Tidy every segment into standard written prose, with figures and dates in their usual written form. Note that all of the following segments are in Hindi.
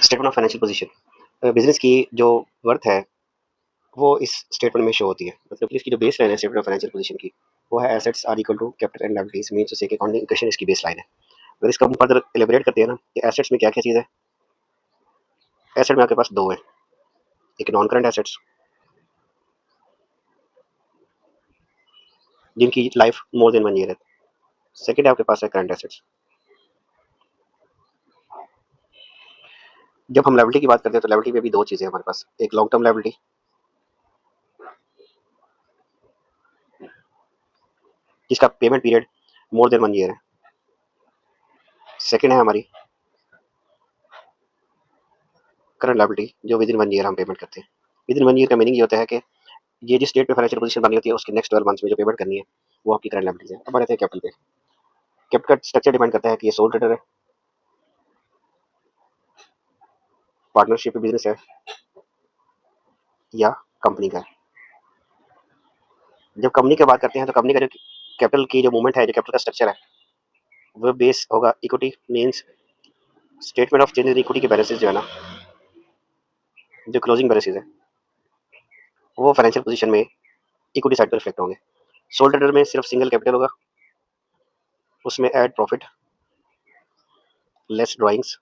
Statement of financial position business की जो वर्थ है वो इस स्टेटमेंट में शो होती है। मतलब इसकी जो बेस लाइन है स्टेटमेंट ऑफ फाइनेंशियल पोजीशन की वो है assets are equal to capital and liabilities means to say accounting equation इसकी बेस लाइन है। अगर इसका हम फर्दर एलिबरेट करते हैं ना कि एसेट्स में क्या क्या चीज़ है। एसेट में आपके पास दो है, एक नॉन करंट एसेट्स जिनकी लाइफ मोर देन 1 ईयर है। सेकंड है आपके पास है करंट एसेट्स। जब हम लायबिलिटी की बात करते हैं तो लायबिलिटी में भी दो चीज़ें हमारे पास, एक लॉन्ग टर्म लायबिलिटी जिसका payment period more than 1 year है। सेकंड है हमारी करंट लायबिलिटी जो विद इन 1 ईयर हम पेमेंट करते हैं। विद इन 1 ईयर का मीनिंग ये होता है कि ये जिस डेट पे फाइनेंशियल पोजीशन बनी होती है उसके नेक्स्ट 12 मंथ्स में जो पेमेंट करनी है वो आपकी करंट लायबिलिटीज है। अब आ जाते हैं कैपिटल पे। कैपिटल का स्ट्रक्चर डिपेंड करता है कि ये सोल ट्रेडर है, पार्टनरशिप बिजनेस है या कंपनी का है। जब कंपनी की बात करते हैं तो कंपनी का जो कैपिटल की जो मूवमेंट है, जो कैपिटल का स्ट्रक्चर है वो बेस होगा equity means statement of change in equity के बैलेंसेस जो है ना, जो क्लोजिंग बैलेंसेस है वो फाइनेंशियल पोजीशन में इक्विटी साइड पर रिफ्लेक्ट होंगे। सोल ट्रेडर में सिर्फ सिंगल कैपिटल होगा, उसमें add profit less drawings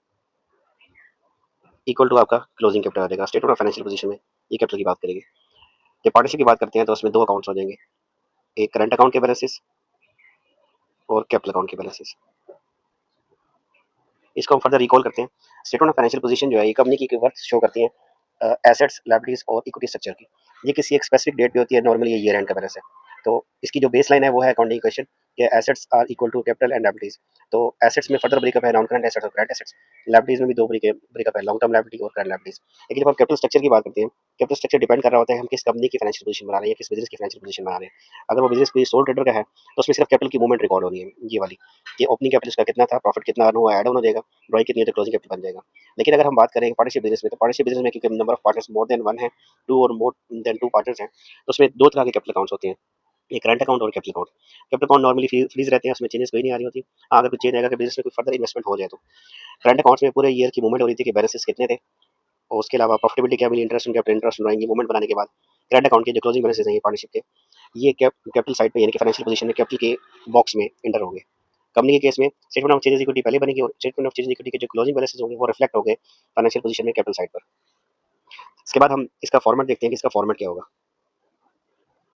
equal to आपका क्लोजिंग कैपिटल आ जाएगा। स्टेटमेंट ऑफ फाइनेंशियल पोजीशन में ये कैपिटल की बात करेंगे। जब पार्टनरशिप की बात करते हैं तो उसमें दो अकाउंट्स हो जाएंगे, एक करंट अकाउंट के बैलेंसेस और कैपिटल अकाउंट के बैलेंसेस। इसको हम फर्दर रिकॉल करते हैं। स्टेटमेंट ऑफ फाइनेंशियल पोजीशन जो है ये कंपनी की वर्थ शो करती है एसेट्स लायबिलिटीज और इक्विटी स्ट्रक्चर की। ये किसी एक स्पेसिफिक डेट पे होती है, नॉर्मली ये ईयर एंड का बैलेंस है। तो इसकी जो बेस लाइन है वो है अकाउंटिंग इक्वेशन कि assets are equal to capital and liabilities. तो एसेट्स में फर्दर ब्रेकअप है नॉन करंट एसेट्स और करंट एसेट्स। लायबिलिटीज में भी दो ब्रेकअप है, लॉन्ग टर्म लायबिलिटी और करंट लायबिलिटीज। लेकिन जब हम कैपिटल स्ट्रक्चर की बात करते हैं, कैपिटल स्ट्रक्चर डिपेंड कर रहा होता है हम किस कंपनी की फाइनेंशियल पोजीशन बना रहे हैं या किस बिजनेस की फाइनेंशियल पोजीशन बना रहे हैं। अगर वो बिजनेस कोई सोल ट्रेडर का है तो उसमें सिर्फ कैपिटल की मूवमेंट रिकॉर्ड होनी है, ये वाली कि ओपनिंग कैपिटल इसका कितना था, प्रॉफिट कितना अर्न हुआ, ऐड ऑन हो जाएगा, ड्राइंग कितनी है तो क्लोजिंग कैपिटल बन जाएगा। लेकिन अगर हम बात करें पार्टनरशिप बिजनेस में तो पार्टनरशिप बिजनेस में क्योंकि number of partners more than one है, टू और मोर देन टू पार्टनर्स हैं, तो उसमें दो तरह के कैपिटल अकाउंट्स होते हैं, एक करंट अकाउंट और capital account. Capital account normally freeze रहते हैं, उसमें चेंजेस कोई नहीं आ रही होती। हाँ, अगर कोई चेंज आएगा कि बिजनेस में कोई फर्दर इन्वेस्टमेंट हो जाए तो। करंट अकाउंट्स में पूरे ईयर की मूवमेंट हो रही थी कि बैलेंसेस कितने थे और उसके अलावा प्रॉफिटेबिलिटी क्या मिली, interest capital interest drawing movement बनाने के बाद करंट अकाउंट के जो क्लोजिंग बैलेंसेस हैं पार्टनरशिप के, ये कैपिटल साइड पे यानी कि फाइनेंशियल पोजीशन में कैपिटल के बॉक्स में एंटर होंगे। कंपनी के केस में स्टेटमेंट ऑफ चेंजेस इक्विटी पहले बनेगी और स्टेटमेंट ऑफ चेंजेस इक्विटी के जो क्लोजिंग बैलेंसेस होंगे वो रिफ्लेक्ट होंगे फाइनेंशियल पोजीशन में कैपिटल साइड पर। इसके बाद हम इसका फॉर्मेट देखते हैं कि इसका फॉर्मेट क्या होगा।